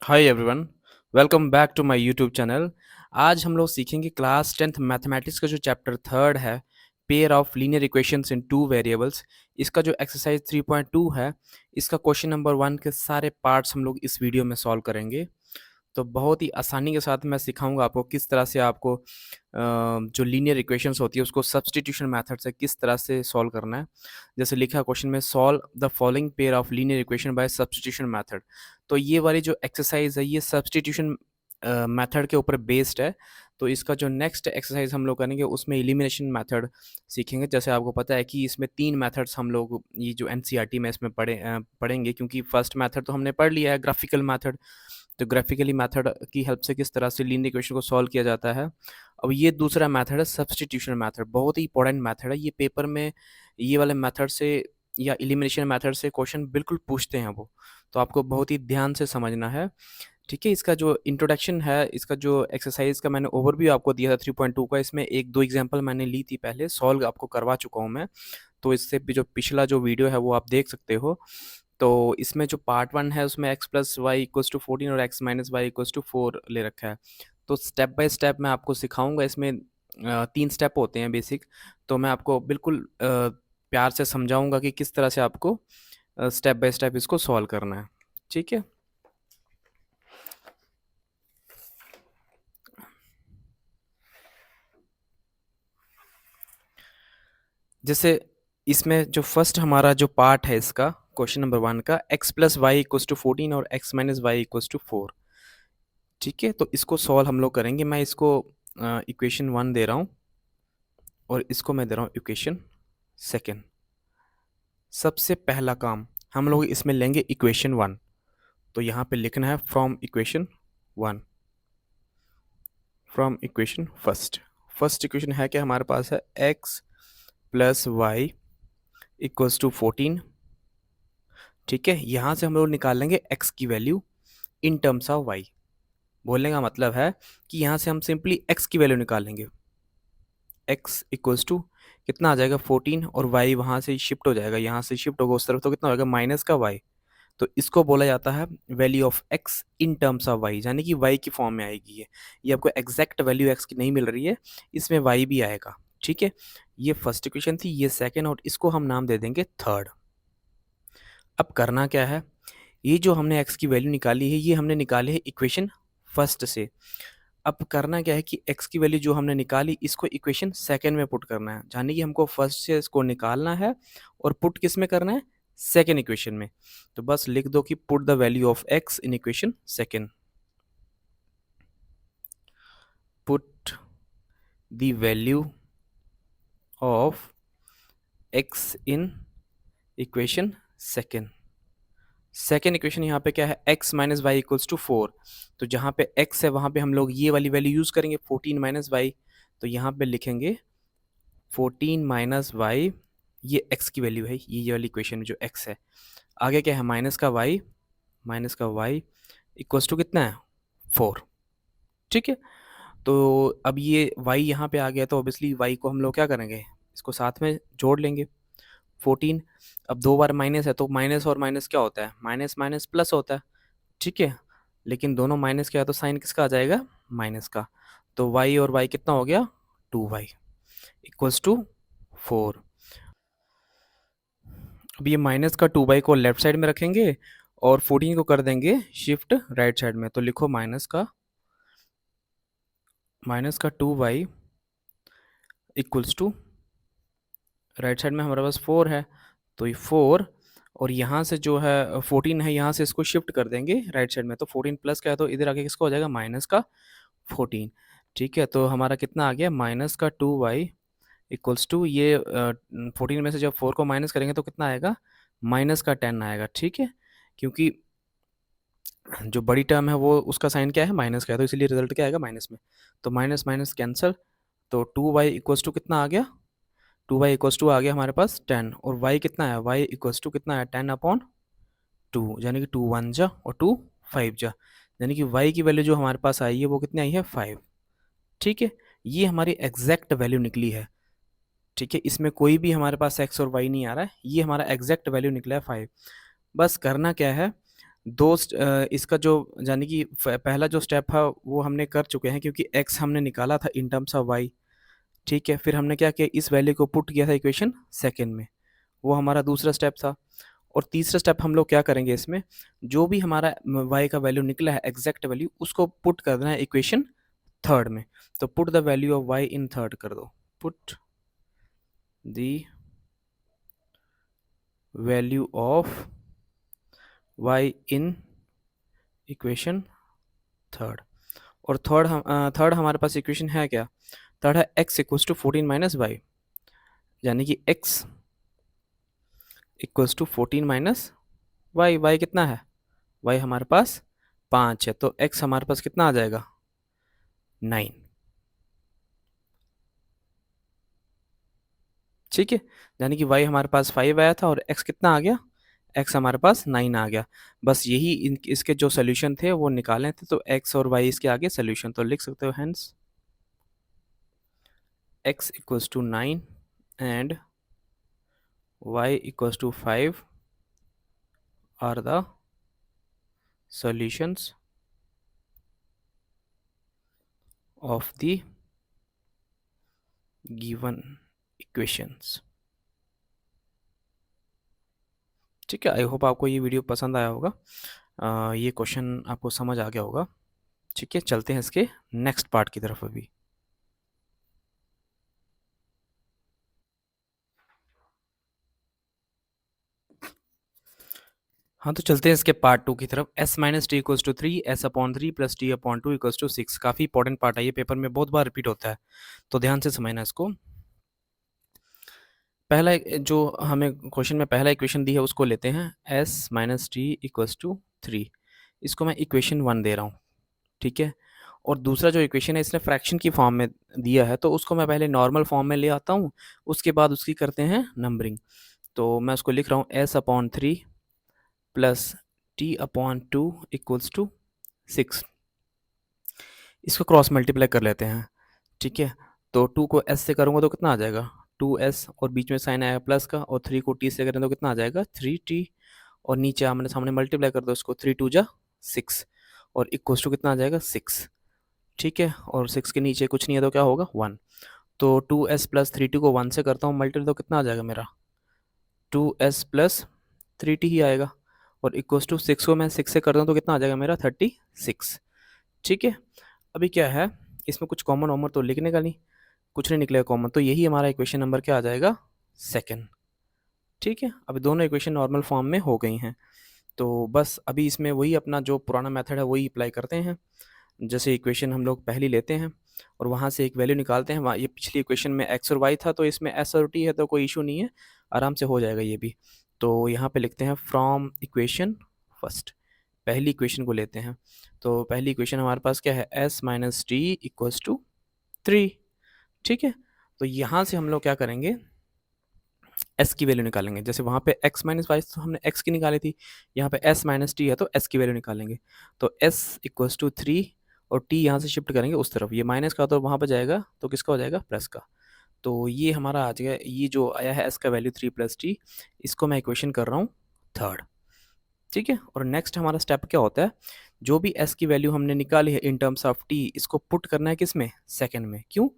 Hi everyone, welcome back to my YouTube channel. आज हम लोग सीखेंगे क्लास 10th मैथमेटिक्स का जो चैप्टर थर्ड है, pair of linear equations in two variables. इसका जो एक्सरसाइज 3.2 है, इसका क्वेश्चन नंबर 1 के सारे पार्ट्स हम लोग इस वीडियो में सॉल्व करेंगे। तो बहुत ही आसानी के साथ मैं सिखाऊंगा आपको किस तरह से आपको जो लीनियर इक्वेशंस होती है उसको सब्स्टिट्यूशन मेथड से किस तरह से सॉल्व करना है। जैसे लिखा क्वेश्चन में, solve the following pair of linear equation by substitution method. तो ये वाली जो एक्सरसाइज है ये सब्स्टिट्यूशन मेथड के ऊपर बेस्ड है। तो इसका जो नेक्स्ट एक्सरसाइज हम लोग करेंगे उसमें एलिमिनेशन मेथड सीखेंगे। जैसे आपको पता है कि इसमें 3 मेथड्स हम लोग ये जो एनसीईआरटी में इसमें पढ़ेंगे, क्योंकि फर्स्ट मेथड तो हमने पढ़ लिया है, ग्राफिकल मेथड। तो ग्राफिकली मेथड की हेल्प से किस तरह से लीनियर इक्वेशन को सॉल्व किया जाता है। अब ये दूसरा मेथड है सब्स्टिट्यूशन मेथड, बहुत ही इंपॉर्टेंट मेथड है। ये पेपर में ये वाले मेथड से या एलिमिनेशन मेथड से क्वेश्चन बिल्कुल पूछते हैं वो, तो आपको बहुत ही ध्यान से समझना है। ठीक है, इसका जो इंट्रोडक्शन है, इसका जो एक्सरसाइज का मैंने ओवरव्यू आपको दिया था 3.2 का, इसमें एक दो एग्जांपल मैंने ली थी, पहले सॉल्व आपको करवा चुका हूँ मैं। तो इससे भी जो पिछला जो वीडियो है वो आप देख सकते हो। तो इसमें जो पार्ट 1 है उसमें x plus y equals to 14 और x minus y equals to 4 ले रखा है। तो स्टेप बाय स्टेप मैं आपको सिखाऊंगा। इसमें 3 स्टेप होते हैं बेसिक। तो मैं आपको बिल्कुल प्यार से समझाऊंगा कि किस तरह से आपको स्टेप बाय स्टेप इसको सॉल्व करना है। ठीक है, जैसे इसमें जो फर्स्ट हमारा जो पार्ट है इसका क्वेश्चन नंबर 1 का, x plus y equals to 14 और x minus y equals to 4। ठीक है, तो इसको सॉल्व हम लोग करेंगे। मैं इसको इक्वेशन 1 दे रहा हूँ और इसको मैं दे रहा हूँ इक्वेशन सेकेंड। सबसे पहला काम हम लोग इसमें लेंगे इक्वेशन 1। तो यहाँ पे लिखना है from equation 1, from equation first. First equation है कि हमारे पास है x plus y equals to 14। ठीक है, यहाँ से हम लोग निकाल लेंगे x की value in terms of y। बोलने का मतलब है कि यहाँ से हम सिंपली x की वैल्यू निकालेंगे। x इक्वल्स टू कितना आ जाएगा 14, और y वहाँ से शिफ्ट हो जाएगा, यहाँ से शिफ्ट होगा उस तरफ, तो कितना होगा माइनस का y। तो इसको बोला जाता है value of x in terms of y, यानी कि y की फॉर्म में आएगी। ये आपको एग्जैक्ट वैल्यू x की नहीं मिल रही है, इसमें y भी आएगा। ठीक है, ये फर्स्ट इक्वेशन थी, ये सेकेंड, और इसको हम नाम दे देंगे थर्ड। अब करना क्या है, ये जो हमने x की वैल्यू निकाली है ये हमने निकाली है इक्वेशन फर्स्ट से। अब करना क्या है कि x की वैल्यू जो हमने निकाली इसको इक्वेशन सेकेंड में पुट करना है, यानी कि हमको फर्स्ट से इसको निकालना है और पुट किस में करना है, सेकेंड इक्वेशन में। तो बस लिख दो कि put the value of x in equation second. Put the value of x in equation second. Second equation यहाँ पे क्या है, x minus y equals to 4। तो जहाँ पे x है वहाँ पे हम लोग ये वाली वैल्यू यूज़ करेंगे 14 माइनस वाई। तो यहाँ पे लिखेंगे 14 माइनस वाई, ये x की वैल्यू है, ये वाली इक्वेशन में जो x है। आगे क्या है, माइनस का y इक्वल्स टू कितना है 4। ठीक है, तो अब ये y यहाँ पे आ गया, तो ऑब्वियसली y को हम लोग क्या करेंगे, इसको साथ में जोड़ लेंगे 14। अब 2 बार माइनस है तो माइनस और माइनस क्या होता है, माइनस माइनस प्लस होता है। ठीक है, लेकिन दोनों माइनस क्या है तो साइन किसका आ जाएगा, माइनस का। तो y और y कितना हो गया, 2y इक्वल्स टू 4। अब ये माइनस का 2y को लेफ्ट साइड में रखेंगे और 14 को कर देंगे शिफ्ट राइट साइड में। तो लिखो माइनस का 2y equals to, right side में हमारे पास 4 है, तो ये 4, और यहाँ से जो है 14 है, यहाँ से इसको शिफ्ट कर देंगे राइट साइड में। तो 14 प्लस का है तो इधर आके किसका हो जाएगा, माइनस का 14। ठीक है, तो हमारा कितना आ गया, माइनस का 2y इक्वल्स टू, ये 14 में से जब 4 को माइनस करेंगे तो कितना आएगा, माइनस का 10 आएगा। ठीक है, क्योंकि जो बड़ी टर्म है वो उसका साइन क्या है, माइनस का है, तो इसलिए रिजल्ट क्या आएगा, माइनस में। तो माइनस माइनस कैंसिल, तो 2y इक्वल्स टू कितना आ गया, 2y इक्वल्स टू आ गया हमारे पास 10, और y कितना है, y इक्वल्स टू कितना है 10 अपॉन 2, यानी कि 2 1 जा और 2 5 जा, यानी कि y की वैल्यू जो हमारे पास आई है वो कितनी आई है, 5। ठीक है, ये हमारी एग्जैक्ट वैल्यू निकली है। ठीक है, इसमें कोई भी हमारे पास x और y नहीं आ रहा है, ये हमारा एग्जैक्ट वैल्यू निकला है 5। बस करना क्या है, इसका जो यानी कि पहला जो स्टेप है वो हमने कर चुके हैं, क्योंकि x हमने निकाला था इन टर्म्स ऑफ y। ठीक है, फिर हमने क्या किया, इस वैल्यू को पुट किया था इक्वेशन सेकेंड में, वो हमारा दूसरा स्टेप था। और तीसरा स्टेप हम लोग क्या करेंगे, इसमें जो भी हमारा y का वैल्यू निकला है एग्जैक्ट वैल्यू, उसको पुट कर देना है इक्वेशन थर्ड में। तो put the value of y in third कर दो, put the value of y in equation third. और थर्ड हमारे पास इक्वेशन है क्या, थर्ड है x equals to 14 minus y, यानी कि x equals to 14 minus y. Y कितना है, वाई हमारे पास 5 है, तो x हमारे पास कितना आ जाएगा 9। ठीक है, यानी कि y हमारे पास 5 आया था और x कितना आ गया, x हमारे पास 9 आ गया। बस यही इसके जो सोल्यूशन थे वो निकाले थे, तो x और y इसके आगे सोल्यूशन, तो लिख सकते हो hence x equals to 9 and y equals to 5 are the solutions of the given equations। ठीक है, आई होप आपको ये वीडियो पसंद आया होगा, ये क्वेश्चन आपको समझ आ गया होगा। ठीक है, चलते हैं इसके नेक्स्ट पार्ट की तरफ अभी। हाँ, तो चलते हैं इसके पार्ट 2 की तरफ। s minus t equals to 3, s upon 3 plus t upon 2 equals to 6। काफ़ी इंपॉर्टेंट पार्ट है, ये पेपर में बहुत बार रिपीट होता है, तो ध्यान से समझना इसको। पहला जो हमें क्वेश्चन में पहला इक्वेशन दी है उसको लेते हैं, s minus t equals to 3, इसको मैं इक्वेशन 1 दे रहा हूँ। ठीक है, और दूसरा जो इक्वेशन है इसने फ्रैक्शन की फॉर्म में दिया है, तो उसको मैं पहले नॉर्मल फॉर्म में ले आता हूँ, उसके बाद उसकी करते हैं नंबरिंग। तो मैं उसको लिख रहा हूँ s upon 3 plus t upon 2 equals to 6। इसको क्रॉस मल्टीप्लाई कर लेते हैं। ठीक है, तो 2 को s से करूँगा तो कितना आ जाएगा 2s, और बीच में साइन आएगा प्लस का, और 3 को t से करें तो कितना आ जाएगा 3t, और नीचे आमने सामने मल्टीप्लाई कर दो इसको, 3 2 जा 6, और इक्वल्स टू कितना आ जाएगा 6। ठीक है, और 6 के नीचे कुछ नहीं है तो क्या होगा 1। तो 2s प्लस 3t को 1 से करता हूँ मल्टीप्लाई, तो कितना आ जाएगा मेरा 2s प्लस 3t ही आएगा, और इक्वल्स टू 6 को मैं 6 से करता हूँ तो कितना आ जाएगा मेरा 36। ठीक है, अभी क्या है, इसमें कुछ कॉमन वॉमन तो लिखने का नहीं, कुछ नहीं निकलेगा कॉमन, तो यही हमारा इक्वेशन नंबर क्या आ जाएगा सेकेंड। ठीक है, अभी दोनों इक्वेशन नॉर्मल फॉर्म में हो गई हैं, तो बस अभी इसमें वही अपना जो पुराना मेथड है वही अप्लाई करते हैं। जैसे इक्वेशन हम लोग पहली लेते हैं और वहाँ से एक वैल्यू निकालते हैं, वहाँ ये पिछली इक्वेशन में x और y था, तो इसमें s और t है, तो कोई इशू नहीं है, आराम से हो जाएगा ये भी। तो यहाँ पे लिखते हैं फ्रॉम इक्वेशन फर्स्ट, पहली इक्वेशन को लेते हैं। तो पहली इक्वेशन हमारे पास क्या है, s minus t equals to 3। ठीक है, तो यहाँ से हम लोग क्या करेंगे, s की वैल्यू निकालेंगे। जैसे वहाँ पे x माइनस वाई तो हमने x की निकाली थी, यहाँ पे s माइनस टी है तो s की वैल्यू निकालेंगे। तो s इक्वल्स टू 3, और t यहाँ से शिफ्ट करेंगे उस तरफ, ये माइनस का तो वहाँ पर जाएगा, तो किसका हो जाएगा प्लस का। तो ये हमारा आ जाएगा, ये जो आया है s का वैल्यू 3 प्लस टी, इसको मैं इक्वेशन कर रहा हूँ थर्ड। ठीक है, और नेक्स्ट हमारा स्टेप क्या होता है, जो भी s की वैल्यू हमने निकाली है इन टर्म्स ऑफ t, इसको पुट करना है किस में, सेकेंड में। क्यों,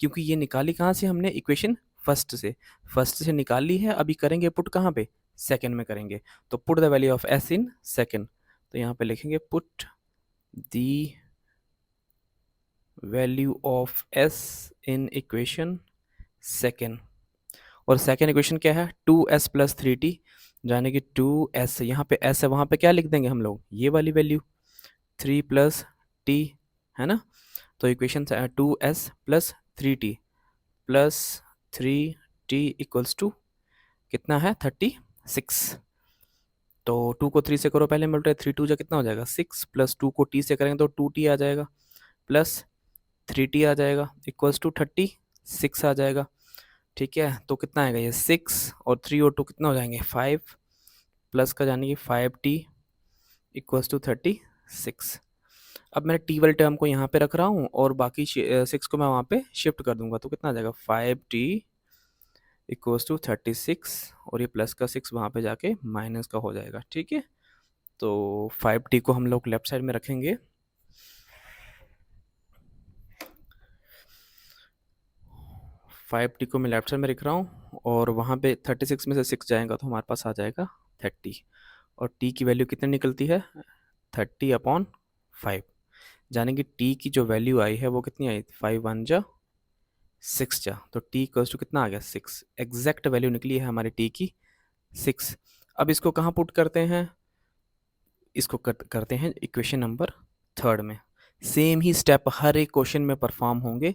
क्योंकि ये निकाली कहाँ से हमने, इक्वेशन फर्स्ट से निकाल ली है, अभी करेंगे पुट कहाँ पे, सेकेंड में करेंगे। तो put the value of s in second, तो यहाँ पे लिखेंगे put the value of s in equation second. और सेकेंड इक्वेशन क्या है 2s प्लस 3t, यानी कि 2s, यहाँ पे s है, वहाँ पे क्या लिख देंगे हम लोग, ये वाली वैल्यू 3 प्लस t, है ना। तो equation 2s plus 3t plus 3t equals to कितना है 36। तो 2 को 3 से करो पहले मल्टीप्लाई, 3 2 जा कितना हो जाएगा 6, प्लस 2 को t से करेंगे तो 2t आ जाएगा, प्लस 3t आ जाएगा, इक्वल्स टू 36 आ जाएगा। ठीक है, तो कितना आएगा ये 6, और 3 और 2 कितना हो जाएंगे 5, प्लस का जाने की 5t इक्वल्स टू 36। अब मैंने टी वाले टर्म को यहाँ पे रख रहा हूँ और बाकी 6 को मैं वहाँ पे शिफ्ट कर दूंगा, तो कितना आ जाएगा 5t इक्वल्स टू 36, और ये प्लस का 6 वहाँ पे जाके माइनस का हो जाएगा। ठीक है, तो 5t को हम लोग लेफ्ट साइड में रखेंगे, 5t को मैं लेफ्ट साइड में लिख रहा हूँ और वहाँ पे 36 में से 6 जाएगा तो हमारे पास आ जाएगा 30, और t की वैल्यू कितनी निकलती है 30/5, यानी कि t की जो वैल्यू आई है वो कितनी आई, 5 1 जा 6 जा, तो t इक्वल्स टू कितना आ गया 6, एग्जैक्ट वैल्यू निकली है हमारी t की 6। अब इसको कहाँ पुट करते हैं, इसको करते हैं इक्वेशन नंबर थर्ड में। सेम ही स्टेप हर एक क्वेश्चन में परफॉर्म होंगे,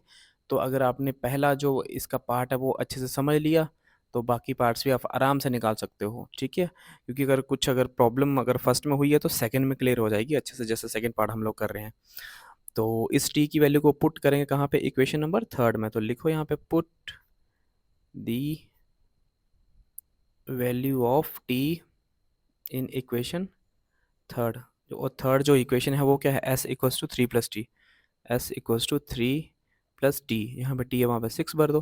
तो अगर आपने पहला जो इसका पार्ट है वो अच्छे से समझ लिया तो बाकी पार्ट्स भी आप आराम से निकाल सकते हो, ठीक है, क्योंकि अगर प्रॉब्लम अगर फर्स्ट में हुई है तो सेकंड में क्लियर हो जाएगी अच्छे से, जैसे सेकंड पार्ट हम लोग कर रहे हैं। तो इस टी की वैल्यू को पुट करेंगे कहाँ पे, इक्वेशन नंबर थर्ड में, तो लिखो यहाँ पे put the value of t in equation third. और थर्ड जो इक्वेशन है वो क्या है, s equals to 3+t, s equals to 3+t, यहाँ पे t है वहाँ पे 6 भर दो,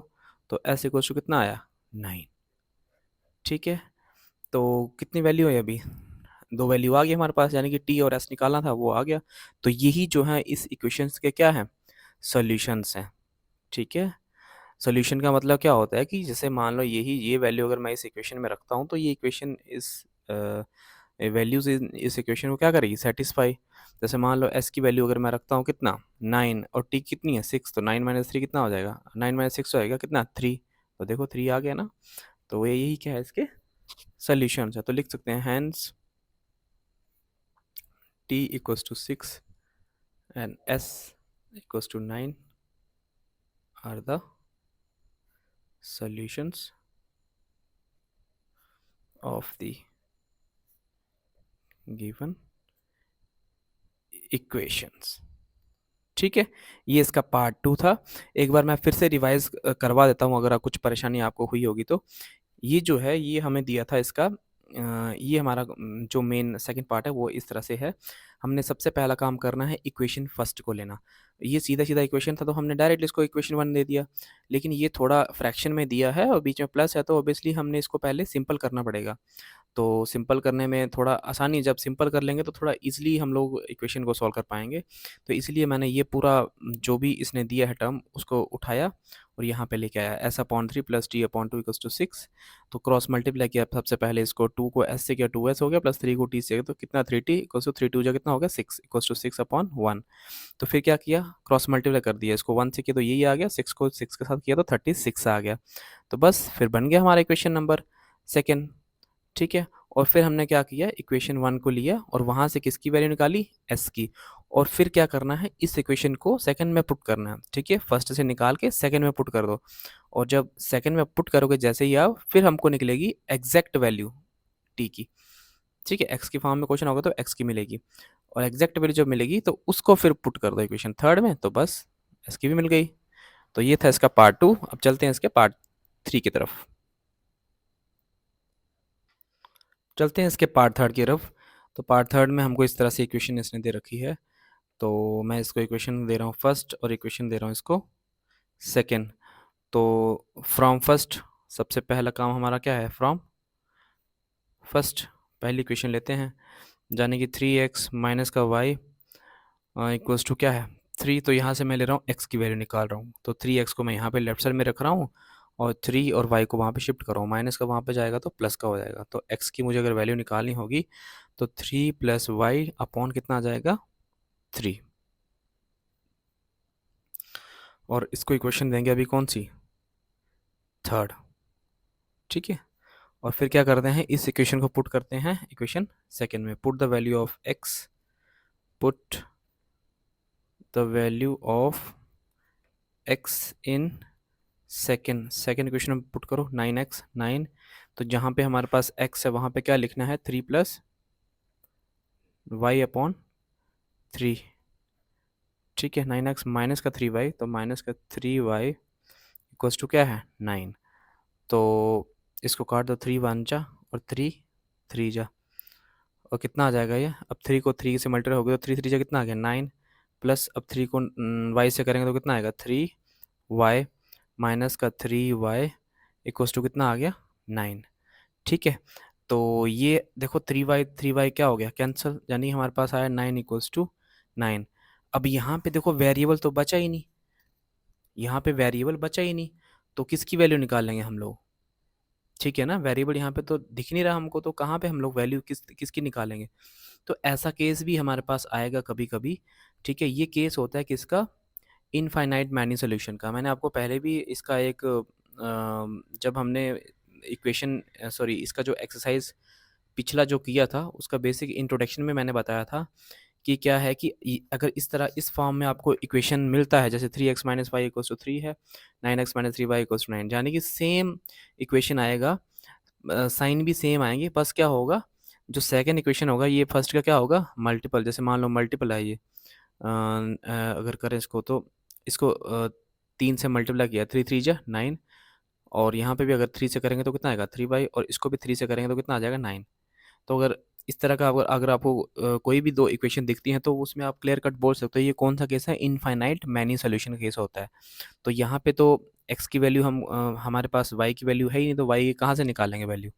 तो s इक्वल्स टू कितना आया 9, ठीक है। तो कितनी वैल्यू है अभी, दो वैल्यू आ गई हमारे पास, यानी कि t और s निकालना था वो आ गया। तो यही जो है इस इक्वेशंस के क्या हैं, सॉल्यूशंस हैं, ठीक है। सॉल्यूशन का मतलब क्या होता है कि जैसे मान लो ये वैल्यू अगर मैं इस इक्वेशन में रखता हूँ तो ये इक्वेशन इस वैल्यूज इस इक्वेशन को क्या करेगी, सेटिस्फाई। जैसे मान लो s की वैल्यू अगर मैं रखता हूँ कितना 9 और t कितनी है 6, तो 9 - 3 कितना हो जाएगा, 9 - 6 हो जाएगा कितना 3, तो देखो 3 आ गया ना। तो ये यही क्या है इसके सोल्यूशन है, तो लिख सकते हैं hence t equals to 6 and s equals to 9 are the solutions of the given equations, ठीक है। ये इसका पार्ट 2 था। एक बार मैं फिर से रिवाइज करवा देता हूँ अगर कुछ परेशानी आपको हुई होगी तो। ये जो है ये हमें दिया था इसका ये हमारा जो मेन सेकंड पार्ट है वो इस तरह से है। हमने सबसे पहला काम करना है इक्वेशन फर्स्ट को लेना। ये सीधा-सीधा इक्वेशन था तो हमने डायरेक्टली इसको इक्वेशन 1 दे दिया। लेकिन ये थोड़ा फ्रैक्शन में दिया है और बीच में प्लस है तो ऑब्वियसली हमने इसको पहले सिंपल करना पड़ेगा। तो सिंपल करने में थोड़ा आसानी, जब सिंपल कर लेंगे तो थोड़ा ईज़िली हम लोग इक्वेशन को सॉल्व कर पाएँगे। तो इसलिए मैंने ये पूरा जो भी इसने दिया है टर्म उसको उठाया और यहाँ पे लेके आया s/3 + t/2 = 6। तो क्रॉस मल्टीप्लाई किया सबसे पहले, इसको 2 को s से किया 2s हो गया, प्लस 3 को t से तो कितना 3t = 3 2 जा कितना हो गया 6 = 6/1। तो फिर क्या किया, क्रॉस मल्टीप्लाई कर दिया, इसको 1 से किया तो यही आ गया, 6 को 6 के साथ किया तो 36 आ गया। तो बस फिर बन गया हमारा इक्वेशन नंबर सेकंड, ठीक है। और फिर हमने क्या किया, इक्वेशन 1 को लिया और वहाँ से किसकी वैल्यू निकाली, s की, और फिर क्या करना है, इस इक्वेशन को सेकंड में पुट करना है, ठीक है। फर्स्ट से निकाल के सेकंड में पुट कर दो, और जब सेकंड में पुट करोगे जैसे ही आप, फिर हमको निकलेगी एग्जैक्ट वैल्यू t की, ठीक है। x की फॉर्म में क्वेश्चन होगा तो x की मिलेगी, और एग्जैक्ट वैल्यू जब मिलेगी तो उसको फिर पुट कर दो इक्वेशन थर्ड में, तो बस s की भी मिल गई। तो ये था इसका पार्ट 2। अब चलते हैं इसके पार्ट 3 की तरफ। चलते हैं इसके पार्ट थर्ड की तरफ। तो पार्ट थर्ड में हमको इस तरह से इक्वेशन इसने दे रखी है। तो मैं इसको इक्वेशन दे रहा हूँ फर्स्ट और इक्वेशन दे रहा हूँ इसको सेकंड। तो फ्रॉम फर्स्ट, सबसे पहला काम हमारा क्या है, फ्रॉम फर्स्ट पहली इक्वेशन लेते हैं, यानी कि 3x माइनस का y इक्वल्स टू क्या है 3। तो यहाँ से मैं ले रहा हूँ x की वैल्यू निकाल रहा हूँ, तो 3x को मैं यहाँ पे लेफ्ट साइड में रख रहा हूँ और 3 और y को वहाँ पे शिफ्ट कर रहा हूँ, माइनस का वहाँ पे जाएगा तो प्लस का हो जाएगा। तो x की मुझे अगर वैल्यू निकालनी होगी तो 3 + y अपॉन कितना आ जाएगा 3, और इसको इक्वेशन देंगे अभी कौन सी, थर्ड, ठीक है। और फिर क्या करते हैं, इस इक्वेशन को पुट करते हैं इक्वेशन सेकंड में, put the value of x, put the value of x in second equation में पुट करो, 9x 9। तो जहाँ पे हमारे पास x है वहाँ पे क्या लिखना है, 3 + y/3, ठीक है। 9x माइनस का 3y, तो माइनस का 3y इक्वल्स टू क्या है 9। तो इसको काट दो, 3 1 जा और 3 3 जा, और कितना आ जाएगा ये, अब 3 को 3 से मल्टीप्लाई हो गया तो 3 3 जा कितना आ गया 9, प्लस अब 3 को y से करेंगे तो कितना आएगा 3y माइनस का 3y इक्वल्स टू कितना आ गया 9, ठीक है। तो ये देखो 3y क्या हो गया कैंसिल, यानी हमारे पास आया 9 इक्वल्स टू 9। अब यहाँ पे देखो वेरिएबल तो बचा ही नहीं, यहाँ पे वेरिएबल बचा ही नहीं, तो किसकी वैल्यू निकाल लेंगे हम लोग? ठीक है ना, वेरिएबल यहाँ पे तो दिख नहीं रहा हमको, तो कहाँ पे हम लोग वैल्यू किसकी निकालेंगे? तो ऐसा केस भी हमारे पास आएगा कभी कभी। ठीक है, ये केस होता है किसका? इनफाइनाइट मैनी सोल्यूशन का। मैंने आपको पहले भी इसका एक जब हमने इक्वेशन सॉरी इसका जो एक्सरसाइज पिछला जो किया था उसका बेसिक इंट्रोडक्शन में मैंने बताया था कि क्या है कि अगर इस तरह इस फॉर्म में आपको इक्वेशन मिलता है, जैसे 3x minus y equals to 3 है, 9x minus 3 Y equals to 9, यानी कि सेम इक्वेशन आएगा, साइन भी सेम आएंगे, बस क्या होगा, जो सेकंड इक्वेशन होगा ये फर्स्ट का क्या होगा, मल्टीपल। जैसे मान लो मल्टीपल है ये, अगर करें इसको तो इसको 3 से मल्टीप्लाई किया, 3 3 जा 9, और यहाँ पे भी अगर 3 से करेंगे तो कितना आएगा 3 बाई, और इसको भी 3 से करेंगे तो कितना आ जाएगा 9। तो अगर इस तरह का अगर अगर आपको कोई भी दो इक्वेशन दिखती हैं तो उसमें आप क्लियर कट बोल सकते हो ये कौन सा केस है, इनफाइनाइट मैनी सोल्यूशन केस होता है। तो यहाँ पे तो x की वैल्यू हम हमारे पास y की वैल्यू है ही नहीं, तो y कहाँ से निकालेंगे वैल्यू?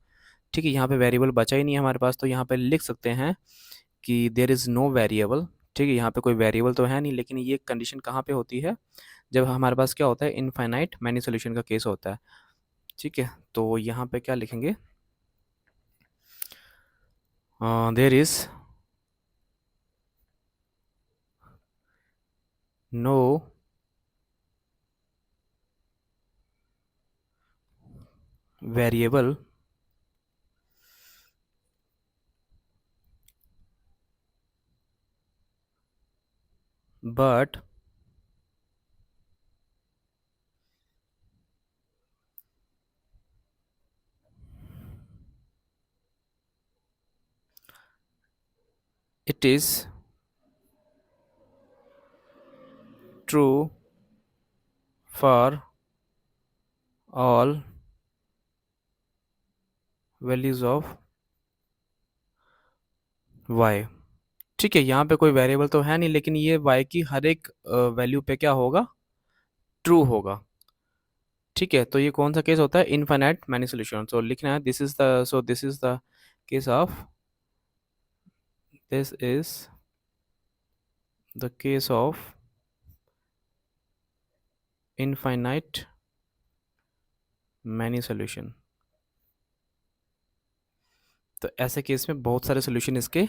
ठीक है, यहाँ पे वेरिएबल बचा ही नहीं है हमारे पास, तो यहाँ पे लिख सकते हैं कि देयर इज़ नो वेरिएबल। ठीक है, यहाँ पे कोई वेरिएबल तो है नहीं, लेकिन ये कंडीशन कहाँ पे होती है, जब हमारे पास क्या होता है, इनफाइनाइट मैनी सोल्यूशन का केस होता है। ठीक है, तो यहाँ पे क्या लिखेंगे, there is no variable but it is true for all values of y। ठीक है, यहाँ पे कोई वेरिएबल तो है नहीं, लेकिन ये y की हर एक वैल्यू पे क्या होगा, ट्रू होगा। ठीक है, तो ये कौन सा केस होता है, इनफाइनाइट मैनी सोल्यूशन। सो लिखना है this is the case of this is the case of infinite many solution. तो ऐसे केस में बहुत सारे सोल्यूशन इसके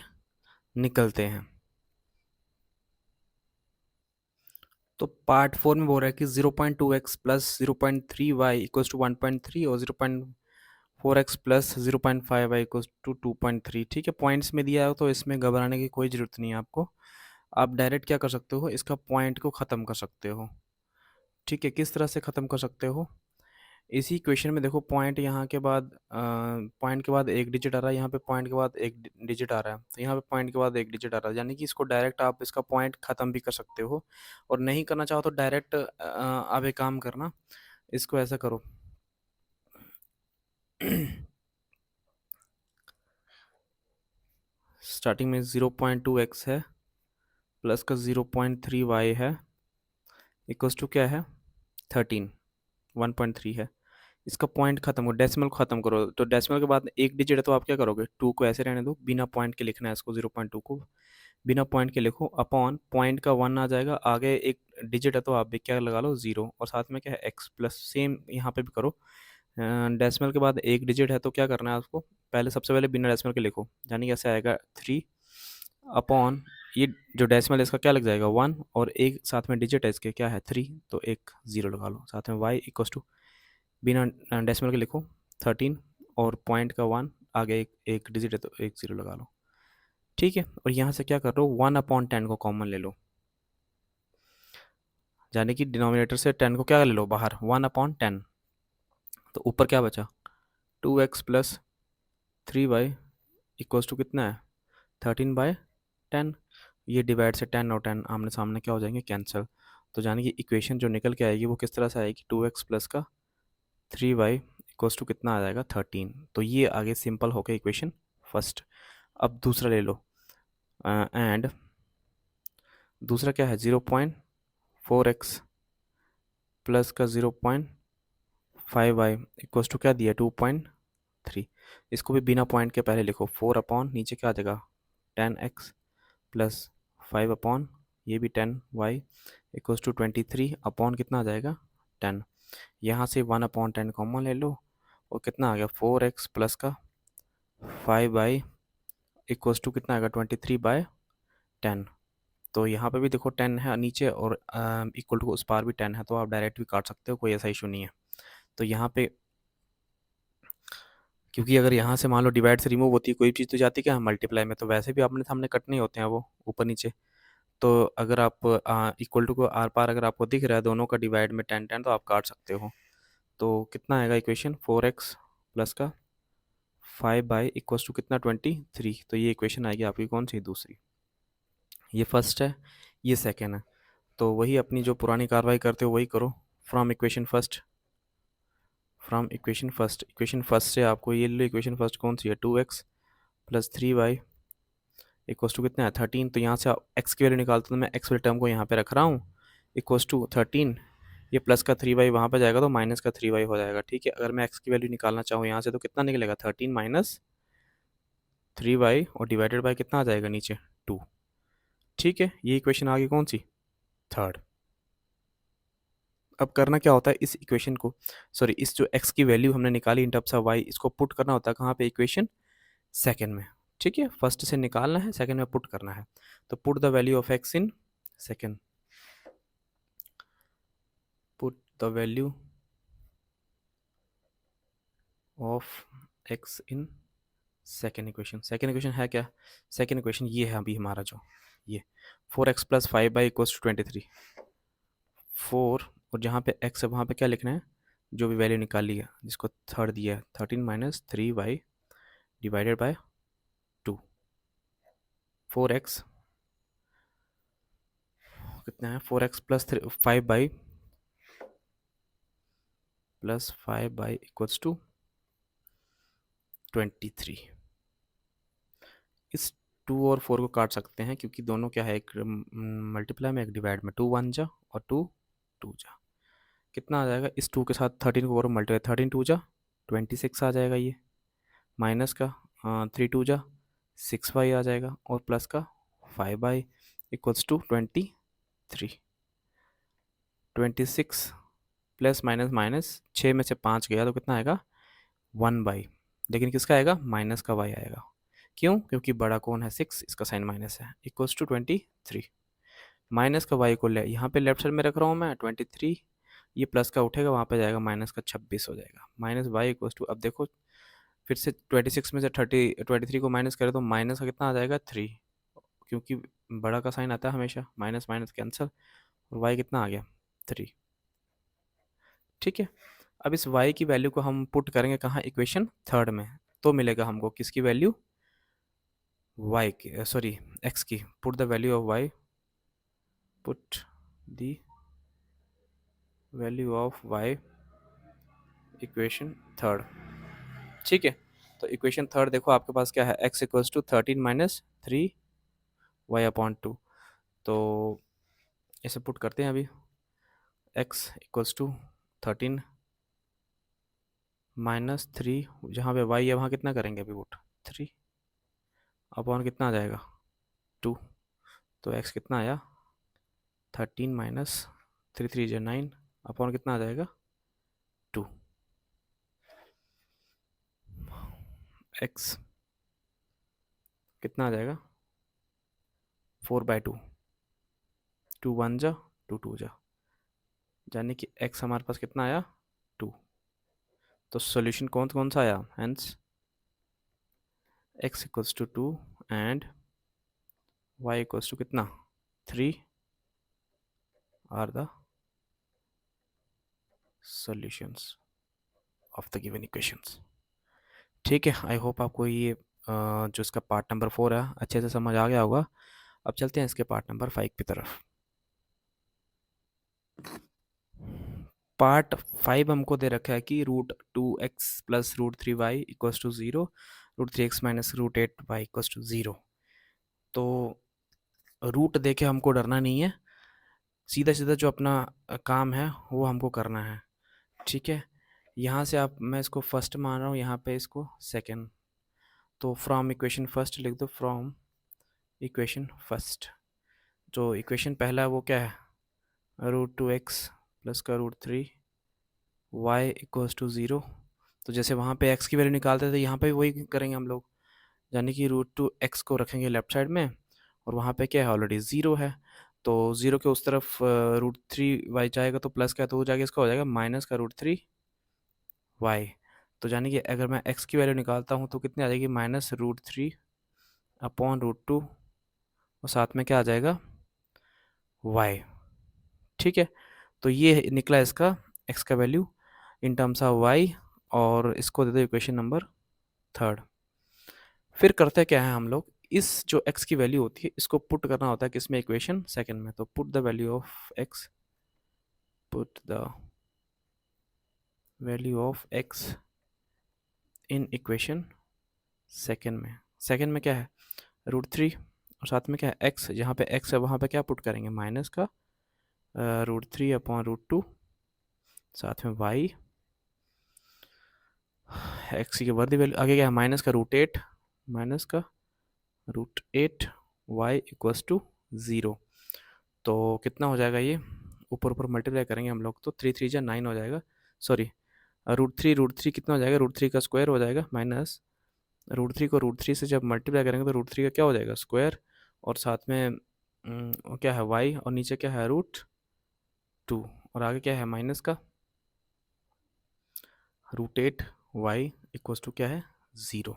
निकलते हैं। तो पार्ट 4 में बोल रहा है कि 0.2x plus 0.3y equals to 1.3 और 0.4x plus 0.5y equals to 2.3। ठीक है, पॉइंट्स में दिया है तो इसमें घबराने की कोई ज़रूरत नहीं है आपको। आप डायरेक्ट क्या कर सकते हो, इसका पॉइंट को ख़त्म कर सकते हो। ठीक है, किस तरह से ख़त्म कर सकते हो, इसी इक्वेशन में देखो पॉइंट यहाँ के बाद पॉइंट के बाद एक डिजिट आ रहा है, यहाँ पे पॉइंट के बाद एक डिजिट आ रहा है, तो यहाँ पे पॉइंट के बाद एक डिजिट आ रहा है, यानी कि इसको डायरेक्ट आप इसका पॉइंट ख़त्म भी कर सकते हो, और नहीं करना चाहो तो डायरेक्ट आप एक काम करना, इसको ऐसा करो स्टार्टिंग में 0.2x है प्लस का 0.3y है इक्वल्स टू क्या है 13, 1.3 है। इसका पॉइंट खत्म करो, डेसिमल को खत्म करो, तो डेसिमल के बाद एक डिजिट है तो आप क्या करोगे, 2 को ऐसे रहने दो, बिना पॉइंट के लिखना है इसको, 0.2 को बिना पॉइंट के लिखो, अपॉन पॉइंट का 1 आ जाएगा, आगे एक डिजिट है तो आप भी क्या लगा लो 0, और साथ में क्या है x प्लस, सेम यहाँ पे भी करो। डेसिमल के बाद एक डिजिट है तो क्या करना है आपको, पहले सबसे पहले बिना डेसिमल के लिखो, यानी कैसे आएगा 3 अपॉन ये जो डेसिमल है इसका क्या लग जाएगा 1, और एक साथ में डिजिट है इसके क्या है 3, तो एक 0 लगा लो, साथ में y इक्वस टू बिना डेसिमल के लिखो 13, और पॉइंट का 1 आगे एक डिजिट है तो एक 0 लगा लो। ठीक है, और यहाँ से क्या कर लो 1/10 को कॉमन ले लो, यानी कि डिनोमिनेटर से 10 को क्या ले लो बाहर, 1/10, तो ऊपर क्या बचा 2x plus 3y equals to कितना है 13/10। ये डिवाइड से 10 और 10 आमने सामने क्या हो जाएंगे, कैंसिल। तो यानी कि इक्वेशन जो निकल के आएगी वो किस तरह से आएगी, 2x प्लस का 3y इक्वल्स टू कितना आ जाएगा 13। तो ये आगे सिंपल हो गया इक्वेशन फर्स्ट। अब दूसरा ले लो, एंड दूसरा क्या है 0.4x प्लस का 0.5y इक्वल्स टू क्या दिया 2.3। 3। इसको भी बिना पॉइंट के पहले लिखो, 4 अपॉन नीचे क्या आ जाएगा 10x प्लस 5 अपॉन ये भी 10y इक्वल्स टू 23 अपॉन कितना आ जाएगा 10। यहाँ से 1 अपॉन 10 कॉमन ले लो और कितना आ गया 4x प्लस का 5y इक्वल्स टू कितना आएगा 23/10। तो यहाँ पे भी देखो 10 है नीचे और इक्वल टू उस पार भी 10 है, तो आप डायरेक्ट भी काट सकते हो, कोई ऐसा इशू नहीं है। तो यहाँ पे क्योंकि अगर यहाँ से मान लो डिवाइड से रिमूव होती है कोई चीज़ तो जाती क्या है मल्टीप्लाई में, तो वैसे भी आपने सामने कटने ही होते हैं वो ऊपर नीचे। तो अगर आप इक्वल टू को आर पार अगर आपको दिख रहा है दोनों का डिवाइड में 10 10 तो आप काट सकते हो। तो कितना आएगा इक्वेशन 4x प्लस का 5y इक्वल्स टू कितना 23। तो ये इक्वेशन आएगी आपकी कौन सी दूसरी। ये फर्स्ट है, ये सेकेंड है। तो वही अपनी जो पुरानी कार्रवाई करते हो वही करो। From equation first, equation first से आपको ये लो, इक्वेशन फर्स्ट कौन सी है 2x plus 3y equals to कितना है 13। तो यहाँ से एक्स की वैल्यू निकालते तो मैं एक्स वाले टर्म को यहाँ पे रख रहा हूँ इक्वल्स टू 13। ये प्लस का 3y वहाँ पर जाएगा तो माइनस का 3y हो जाएगा। ठीक है, अगर मैं एक्स की वैल्यू निकालना चाहूँ यहाँ से तो कितना निकलेगा 13 माइनस 3y और डिवाइडेड बाय कितना आ जाएगा नीचे 2। ठीक है, ये इक्वेशन आ गई कौन सी थर्ड। अब करना क्या होता है इस इक्वेशन को, सॉरी इस जो x की वैल्यू हमने निकाली इन टर्म्स ऑफ y, इसको पुट करना होता है कहाँ पे इक्वेशन सेकंड में। ठीक है, फर्स्ट से निकालना है सेकंड में पुट करना है। तो put the value of x in second, put the value of x in second equation. Second equation है क्या, सेकेंड इक्वेशन ये है अभी हमारा जो ये 4x plus 5y equals to 23। 4 और जहाँ पे x है वहाँ पे क्या लिखना है जो भी वैल्यू निकाली है जिसको थर्ड दिया है 13 minus 3y divided by 2। 4x कितना है 4x plus 5y plus 5y equals to 23। इस 2 और 4 को काट सकते हैं क्योंकि दोनों क्या है एक मल्टीप्लाई में एक डिवाइड में, 2 1 जा और 2 2 जा। कितना आ जाएगा इस 2 के साथ 13 को करो मल्टीप्लाई, 13 2 जा 26 आ जाएगा ये, माइनस का 3 2 जा 6y आ जाएगा और प्लस का 5y equals to 23। 26 plus minus minus 6 में से 5 गया तो कितना आएगा 1/, लेकिन किसका आएगा माइनस का y आएगा। क्यों, क्योंकि बड़ा कौन है 6, इसका साइन माइनस है इक्वल्स टू 23। माइनस का y को ले यहाँ पे लेफ्ट साइड में रख रहा हूँ मैं 23, ये प्लस का उठेगा वहाँ पे जाएगा माइनस का 26 हो जाएगा। माइनस वाई इक्वल्स टू, अब देखो फिर से 26 में से 23 को माइनस करें तो माइनस का कितना आ जाएगा 3, क्योंकि बड़ा का साइन आता है हमेशा, माइनस माइनस कैंसिल और y कितना आ गया 3। ठीक है, अब इस y की वैल्यू को हम पुट करेंगे कहाँ इक्वेशन थर्ड में, तो मिलेगा हमको किसकी वैल्यू y की, सॉरी x की। Put the value of y, put the value of y equation third. ठीक है, तो इक्वेशन थर्ड देखो आपके पास क्या है x equals to 13 minus 3y upon 2। तो इसे पुट करते हैं अभी, x इक्वल्स टू 13 माइनस 3, जहाँ पे y है वहाँ कितना करेंगे अभी पुट 3 अपॉन कितना आ जाएगा 2। तो x कितना आया 13 माइनस 3 3 जो 9 अपॉन कितना आ जाएगा 2। x कितना आ जाएगा 4/2, 2 1 जा 2 2 जा, यानी कि x हमारे पास कितना आया 2। तो सॉल्यूशन कौन कौन सा आया, hence x equals to 2 and y equals to कितना 3 are the solutions of the given equations. ठीक है, आई होप आपको ये जो इसका पार्ट नंबर 4 है अच्छे से समझ आ गया होगा। अब चलते हैं इसके पार्ट नंबर 5 की तरफ। पार्ट 5 हमको दे रखा है कि √2x plus √3y equals to 0, √3x minus √8y equals to 0। तो रूट देके हमको डरना नहीं है, सीधा सीधा जो अपना काम है वो हमको करना है। ठीक है, यहाँ से आप मैं इसको फर्स्ट मान रहा हूँ, यहाँ पे इसको सेकंड। तो फ्रॉम इक्वेशन फर्स्ट लिख दो, फ्रॉम इक्वेशन फर्स्ट। जो इक्वेशन पहला है वो क्या है, √2x प्लस का √3 y इक्वल्स टू 0। तो जैसे वहाँ पे x की वैल्यू निकालते थे, यहाँ पे भी वही करेंगे हम लोग, यानी कि √2x को रखेंगे लेफ्ट साइड में, और वहाँ पे क्या है, ऑलरेडी 0 है। तो 0 के उस तरफ √3y जाएगा तो प्लस का, तो हो जाएगा, इसका हो जाएगा माइनस का √3y। तो यानी कि अगर मैं x की वैल्यू निकालता हूँ तो कितनी आ जाएगी, -√3 अपॉन √2, और साथ में क्या आ जाएगा, y। ठीक है, तो ये निकला इसका x का value in terms of y, और इसको दे दो इक्वेशन नंबर थर्ड। फिर करते क्या है हम लोग, इस जो x की वैल्यू होती है इसको पुट करना होता है किसमें, इक्वेशन सेकंड में। तो put the value of x, put the value of x in equation second में। सेकंड में क्या है, √3, और साथ में क्या है x, जहाँ पे x है वहाँ पे क्या पुट करेंगे, माइनस का √3 अपॉन √2, साथ में y, x की वर्दी वैल्यू आगे क्या है, माइनस का √8, माइनस का √8 y इक्वल्स टू 0। तो कितना हो जाएगा ये, ऊपर ऊपर मल्टीप्लाई करेंगे हम लोग तो 3 3 जा 9 हो जाएगा, सॉरी √3 कितना हो जाएगा, √3 का स्क्वायर हो जाएगा, माइनस √3 को √3 से जब मल्टीप्लाई करेंगे तो √3 का क्या हो जाएगा, स्क्वायर, और साथ में क्या है y, और नीचे क्या है √2, और आगे क्या है माइनस का √8 y इक्वल्स टू क्या है, 0।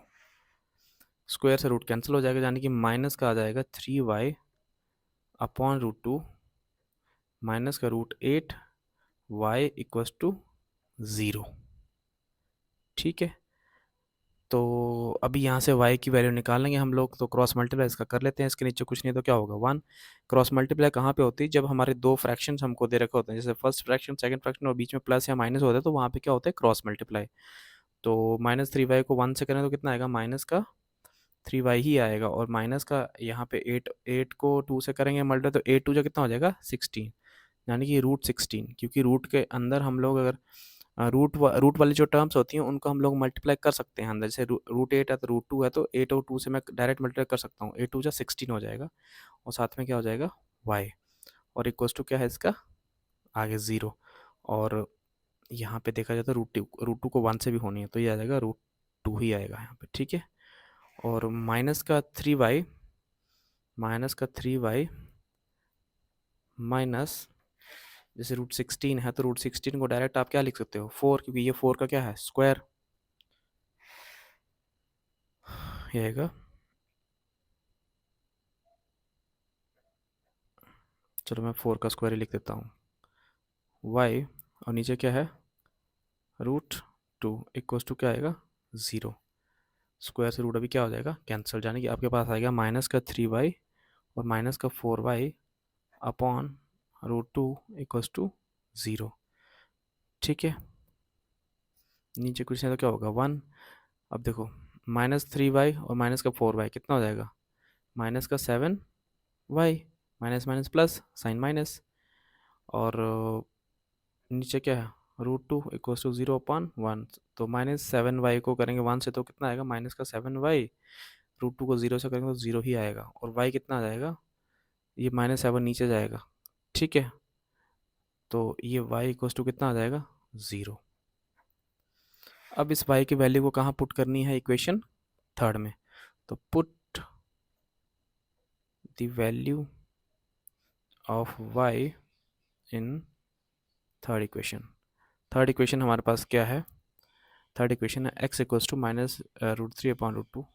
स्क्वायर से रूट कैंसिल हो जाएगा, यानी कि माइनस का आ जाएगा 3y अपॉन √2 माइनस का √8 y इक्वल्स टू 0। ठीक है, तो अभी यहाँ से y की वैल्यू निकालेंगे हम लोग, तो क्रॉस मल्टीप्लाई इसका कर लेते हैं, इसके नीचे कुछ नहीं तो क्या होगा 1। क्रॉस मल्टीप्लाई कहाँ पे होती है, जब हमारे दो फ्रैक्शंस हमको दे रखे होते हैं, जैसे फर्स्ट फ्रैक्शन सेकंड फ्रैक्शन और बीच में प्लस या माइनस होता है, तो वहाँ पे क्या होता है, क्रॉस मल्टीप्लाई। तो -3y को 1 से करें तो कितना आएगा, माइनस का 3y ही आएगा, और माइनस का यहाँ पे 8 को 2 से करेंगे मल्टीप्लाई, तो 8 2 जा कितना हो जाएगा, 16, यानी कि √16। क्योंकि रूट के अंदर हम लोग अगर रूट वाली जो टर्म्स होती हैं उनको हम लोग मल्टीप्लाई कर सकते हैं अंदर, जैसे √8 है तो √2 है, तो 8 और 2 से मैं डायरेक्ट मल्टीप्लाई कर सकता हूँ, 8 2 जा 16 हो जाएगा, और साथ में क्या हो जाएगा y, और इक्वल्स टू क्या है इसका आगे 0। और यहाँ पे देखा जाए तो √2 को 1 से भी होनी है, तो ये आ जाएगा √2 ही आएगा यहाँ पे। ठीक है, और माइनस का 3y माइनस, जैसे √16 है तो √16 को डायरेक्ट आप क्या लिख सकते हो, 4, क्योंकि ये 4 का क्या है, स्क्वायर, ये आएगा, चलो मैं 4 का स्क्वायर ही लिख देता हूँ, y, और नीचे क्या है √2 इक्वल्स टू क्या आएगा, 0। स्क्वायर से रूट अभी क्या हो जाएगा, कैंसिल, यानी कि आपके पास आएगा -3y और -4y अपॉन √2 इक्वल्स टू 0। ठीक है, नीचे कुछ नहीं तो क्या होगा 1। अब देखो -3y और -4y कितना हो जाएगा, -7y, minus minus plus sign minus, और नीचे क्या है √2 इक्वल्स टू 0/1। तो -7y को करेंगे 1 से तो कितना आएगा, -7y, √2 को 0 से करेंगे तो 0 ही आएगा, और y कितना आ जाएगा, ये -7 नीचे जाएगा। ठीक है, तो ये y इक्वल्स टू कितना आ जाएगा, 0। अब इस y की वैल्यू को कहाँ पुट करनी है, इक्वेशन थर्ड में। तो put the value of y in third equation. Third equation हमारे पास क्या है, थर्ड इक्वेशन है x equals to -√3/√2,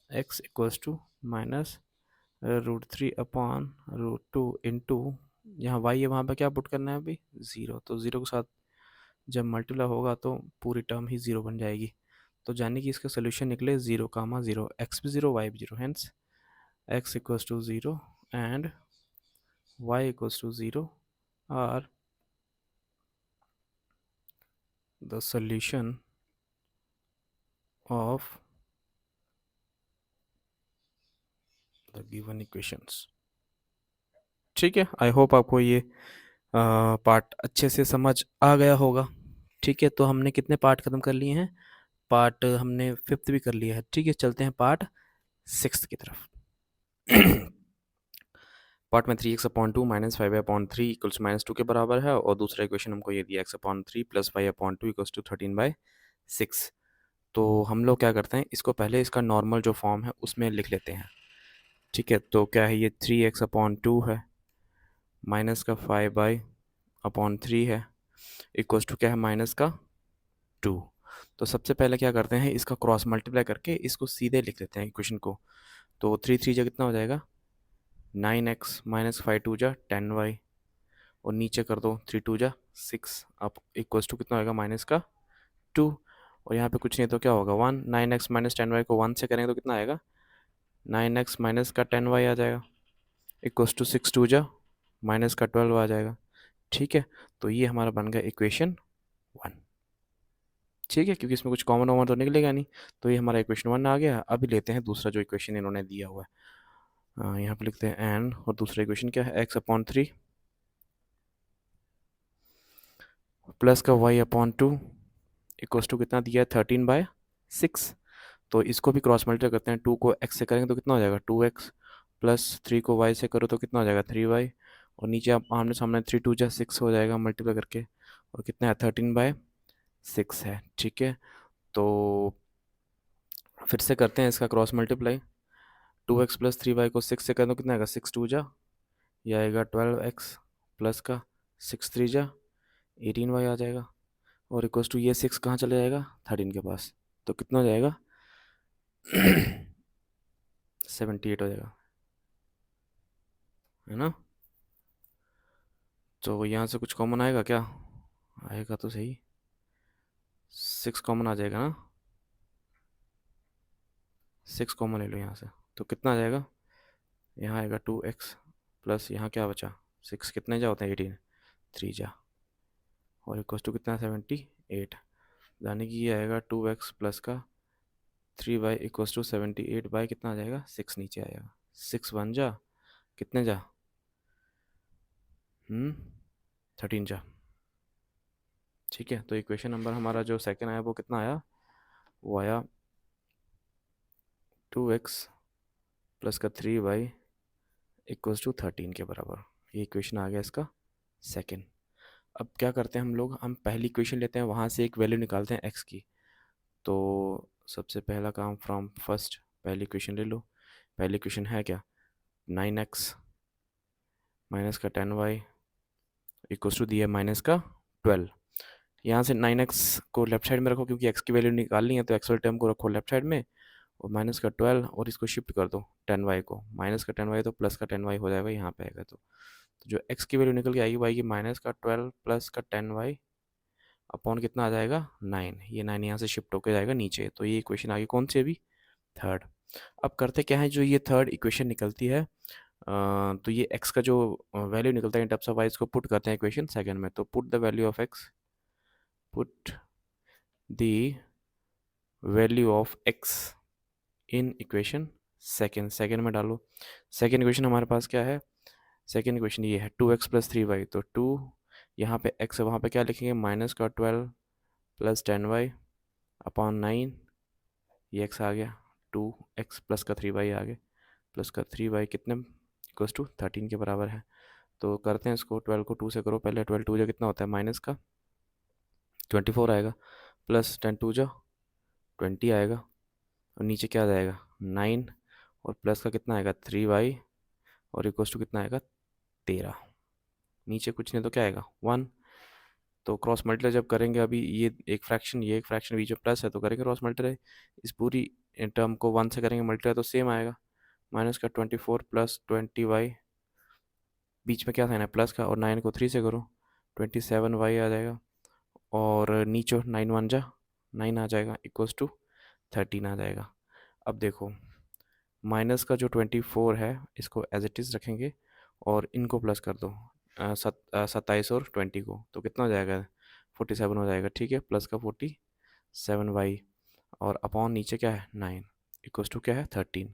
x equals to -√3/√2 into, यहाँ y है वहाँ पे क्या पुट करना है अभी, 0। तो 0 के साथ जब मल्टीप्लाई होगा तो पूरी टर्म ही 0 बन जाएगी। तो जाने कि इसका सोल्यूशन निकले 0, x भी 0 y भी 0, hence x equals to 0 and y equals to 0 are the solution of the given equations। ठीक है, आई होप आपको ये पार्ट अच्छे से समझ आ गया होगा। ठीक है, तो हमने कितने पार्ट खत्म कर लिए हैं? पार्ट हमने फिफ्थ भी कर लिया है। ठीक है, चलते हैं पार्ट सिक्स्थ की तरफ। पार्ट में 3x/2 माइनस 5/3 इक्वल्स -2 के बराबर है, और दूसरा इक्वेशन हमको ये दिया x/3 प्लस 5/2 इक्वल्स टू 13/6। तो हम लोग क्या करते हैं, इसको पहले इसका नॉर्मल जो फॉर्म है उसमें लिख लेते हैं। ठीक है, तो क्या है, ये 3x/2 है, माइनस का 5/3 है, इक्वल्स टू क्या है, माइनस का 2। तो सबसे पहले क्या करते हैं, इसका क्रॉस मल्टीप्लाई करके इसको सीधे लिख लेते हैं इक्वेशन को। तो 3 जा कितना हो जाएगा, 9x माइनस 5 × 2 = 10y, और नीचे कर दो 3 × 6, अब इक्वल्स टू कितना होगा, माइनस का 2। और यहाँ पे कुछ नहीं तो क्या होगा, 1। 9x माइनस 10y को 1 से करेंगे तो कितना आएगा, 9x माइनस का 10y आ जाएगा, इक्वल्स टू 6 माइनस का 12 आ जाएगा। ठीक है, तो ये हमारा बन गया इक्वेशन 1। ठीक है, क्योंकि इसमें कुछ कॉमन वॉमन तो निकलेगा नहीं, तो ये हमारा इक्वेशन 1 आ गया। अभी लेते हैं दूसरा जो इक्वेशन इन्होंने दिया हुआ है, यहाँ पे लिखते हैं एंड, और दूसरा इक्वेशन क्या है, x/3 प्लस का y/2 इक्वल्स टू कितना दिया है, 13/6। तो इसको भी क्रॉस मल्टीप्लाई करते हैं, 2 को x से करेंगे तो कितना हो जाएगा, 2x, प्लस 3 को y से करो तो कितना हो जाएगा, 3y, और नीचे आप आमने सामने 3 × 6 हो जाएगा मल्टीप्लाई करके, और कितना है, 13/6 है। ठीक है, तो फिर से करते हैं इसका cross multiply. 2x plus 3y को 6 से करें तो कितना आएगा, 6 × 2 यह आएगा 12x, प्लस का 6 × 3 = 18y आ जाएगा, और इक्वल्स टू ये 6 कहाँ चले जाएगा, 13 के पास, तो कितना हो जाएगा 78 हो जाएगा, है ना। तो यहाँ से कुछ कॉमन आएगा क्या, आएगा तो सही, 6 कॉमन आ जाएगा ना, 6 कॉमन ले लो यहाँ से, तो कितना आ जाएगा, यहाँ आएगा 2x, प्लस यहाँ क्या बचा, 6 कितने जा होते हैं, 18, 3 जा, और इक्वल्स टू कितना, 78, यानी कि ये आएगा 2x प्लस का 3y इक्वल्स टू 78 बाई कितना आ जाएगा, 6 नीचे आएगा, 6 1 जा कितने जा, 13 जा। ठीक है, तो इक्वेशन नंबर हमारा जो सेकंड आया वो कितना आया, वो आया 2x प्लस का 3y इक्वल्स टू 13 के बराबर। ये इक्वेशन आ गया इसका सेकंड। अब क्या करते हैं हम लोग, हम पहली इक्वेशन लेते हैं, वहाँ से एक वैल्यू निकालते हैं x की। तो सबसे पहला काम फ्रॉम फर्स्ट, पहली इक्वेशन ले लो। पहली इक्वेशन है क्या, 9x माइनस का 10y इक्वल्स टू दिया माइनस का 12। यहाँ से 9x को लेफ्ट साइड में रखो, क्योंकि x की वैल्यू निकालनी है, तो x वाले टर्म को रखो लेफ्ट साइड में, और माइनस का 12, और इसको शिफ्ट कर दो 10y को, माइनस का 10y तो प्लस का 10y हो जाएगा यहाँ पे आएगा। तो जो x की वैल्यू निकल के आएगी वो आएगी माइनस का 12 प्लस का 10y अपॉन कितना आ जाएगा, 9। ये 9 यहाँ से शिफ्ट होकर जाएगा नीचे, तो ये इक्वेशन आ गई कौन सी अभी, थर्ड। अब करते क्या है, जो ये थर्ड इक्वेशन निकलती है, तो ये x का जो वैल्यू निकलता है इन टर्म्स ऑफ y, इसको पुट करते हैं इक्वेशन सेकंड में। तो put the value of x, put the value of x in equation second में डालो। सेकेंड इक्वेशन हमारे पास क्या है, सेकेंड इक्वेशन ये है 2x प्लस 3y, तो 2 यहाँ पे x है, वहाँ पे क्या लिखेंगे, माइनस का 12 प्लस 10y अपॉन 9, ये x आ गया, 2x प्लस का 3y आ गया, प्लस का 3y कितने इक्वल्स टू 13 के बराबर है। तो करते हैं इसको, 12 को 2 से करो पहले, 12 2 जो कितना होता है, माइनस का 24 आएगा, प्लस 10 2 जो 20 आएगा, और नीचे क्या आ जाएगा 9, और प्लस का कितना आएगा 3y, और इक्वल्स टू कितना आएगा 13। नीचे कुछ नहीं तो क्या आएगा 1। तो क्रॉस मल्टीप्लाई जब करेंगे, अभी ये एक फ्रैक्शन, ये एक फ्रैक्शन बीच में प्लस है, तो करेंगे क्रॉस मल्टीप्लाई, इस पूरी टर्म को 1 से करेंगे मल्टीप्लाई तो सेम आएगा, माइनस का 24 प्लस 20y, बीच में क्या साइन है प्लस का, और 9 को 3 से करो 27y आ जाएगा, और नीचे 9 1 जा 9 आ जाएगा, इक्वल्स टू 13 आ जाएगा। अब देखो, माइनस का जो 24 है इसको एज इट इज़ रखेंगे, और इनको प्लस कर दो 27 और 20 को, तो कितना हो जाएगा 47 हो जाएगा। ठीक है, प्लस का 47y, और अपॉन नीचे क्या है 9, इक्वल्स टू क्या है 13।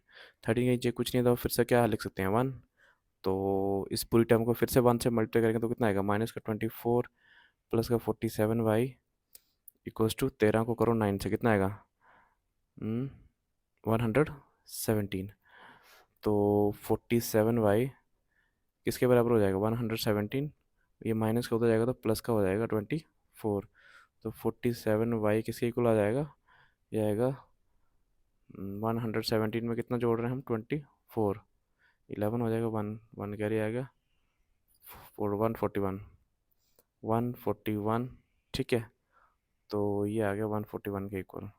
13 के नीचे कुछ नहीं, तो फिर से क्या लिख सकते हैं 1। तो इस पूरी टर्म को फिर से 1 से मल्टीप्लाई करेंगे तो कितना आएगा, माइनस का 24 प्लस का 47y इक्वल्स टू 13 को करो 9 से, कितना आएगा? 117। तो 47y किसके बराबर हो जाएगा? 117। ये माइनस का होता जाएगा तो प्लस का हो जाएगा 24। तो 47y किसके इक्वल आ जाएगा? ये आएगा 117 में कितना जोड़ रहे हैं हम? 24। 11 हो जाएगा, वन वन कैरी आएगा, 141। 141, ठीक है। तो ये आ गया 141 के इक्वल।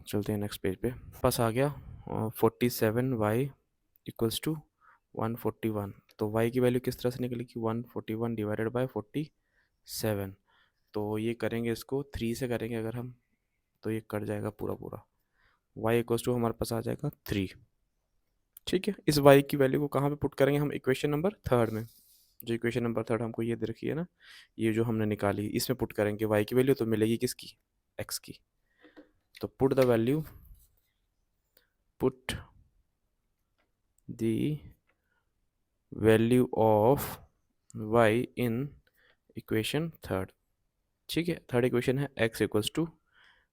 चलते हैं नेक्स्ट पेज पे। पास आ गया 47y इक्वल्स टू 141। तो y की वैल्यू किस तरह से निकलेगी? 141 डिवाइडेड बाय 47। तो ये करेंगे, इसको 3 से करेंगे अगर हम, तो ये कट जाएगा पूरा पूरा। y इक्वल्स टू हमारे पास आ जाएगा 3। ठीक है, इस y की वैल्यू को कहाँ पे पुट करेंगे हम? इक्वेशन नंबर थर्ड में। जो इक्वेशन नंबर थर्ड हमको ये दे रखी है ना, ये जो हमने निकाली, इसमें पुट करेंगे y की वैल्यू, तो मिलेगी किसकी? x की। तो put the value, put the value of y in equation third. ठीक है, थर्ड इक्वेशन है x equals to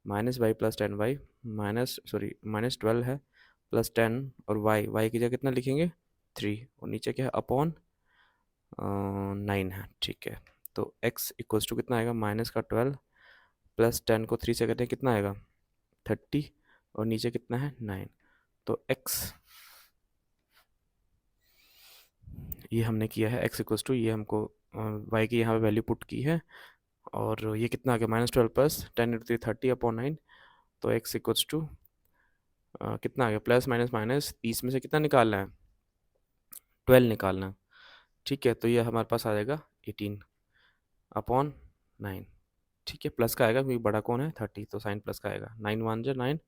-y plus 10y, -12 है प्लस 10, और y की जगह कितना लिखेंगे? 3, और नीचे क्या है? अपॉन 9 है। ठीक है, तो x इक्वल्स टू कितना आएगा? -12 प्लस 10 को 3 से करते हैं, कितना आएगा? 30, और नीचे कितना है? 9। तो x ये हमने किया है, x इक्वल्स टू, ये हमको y की यहाँ पे वैल्यू पुट की है, और ये कितना आ गया? -12 प्लस 10 इंटू 30 अपॉन 9। तो x इक्वल्स टू कितना आ गया? प्लस माइनस माइनस, 30 में से कितना निकालना है? 12 निकालना है। ठीक है, तो ये हमारे पास आ जाएगा 18 अपॉन 9। ठीक है, प्लस का आएगा क्योंकि बड़ा कौन है? 30, तो साइन प्लस का आएगा। 9 1 जा 9,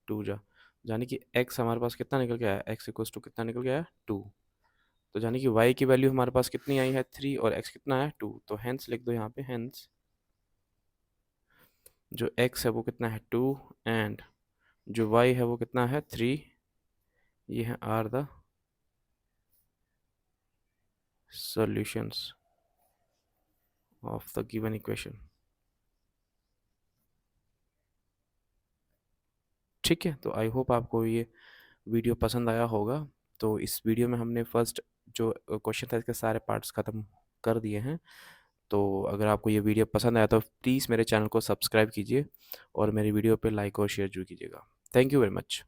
2 जा, यानी कि x हमारे पास कितना निकल के आया? x इक्वल्स टू कितना निकल के आया? 2। तो यानी कि y की वैल्यू हमारे पास कितनी आई है? 3, और x कितना है? 2। तो हेंस लिख दो यहाँ पे, हेंस जो x है वो कितना है? 2, एंड जो y है वो कितना है? 3। ये है are the solutions of the given equation। ठीक है, तो आई होप आपको ये वीडियो पसंद आया होगा। तो इस वीडियो में हमने फर्स्ट जो क्वेश्चन था इसके सारे पार्ट्स ख़त्म कर दिए हैं। तो अगर आपको ये वीडियो पसंद आया तो प्लीज़ मेरे चैनल को सब्सक्राइब कीजिए, और मेरी वीडियो पे लाइक और शेयर जरूर कीजिएगा। Thank you very much.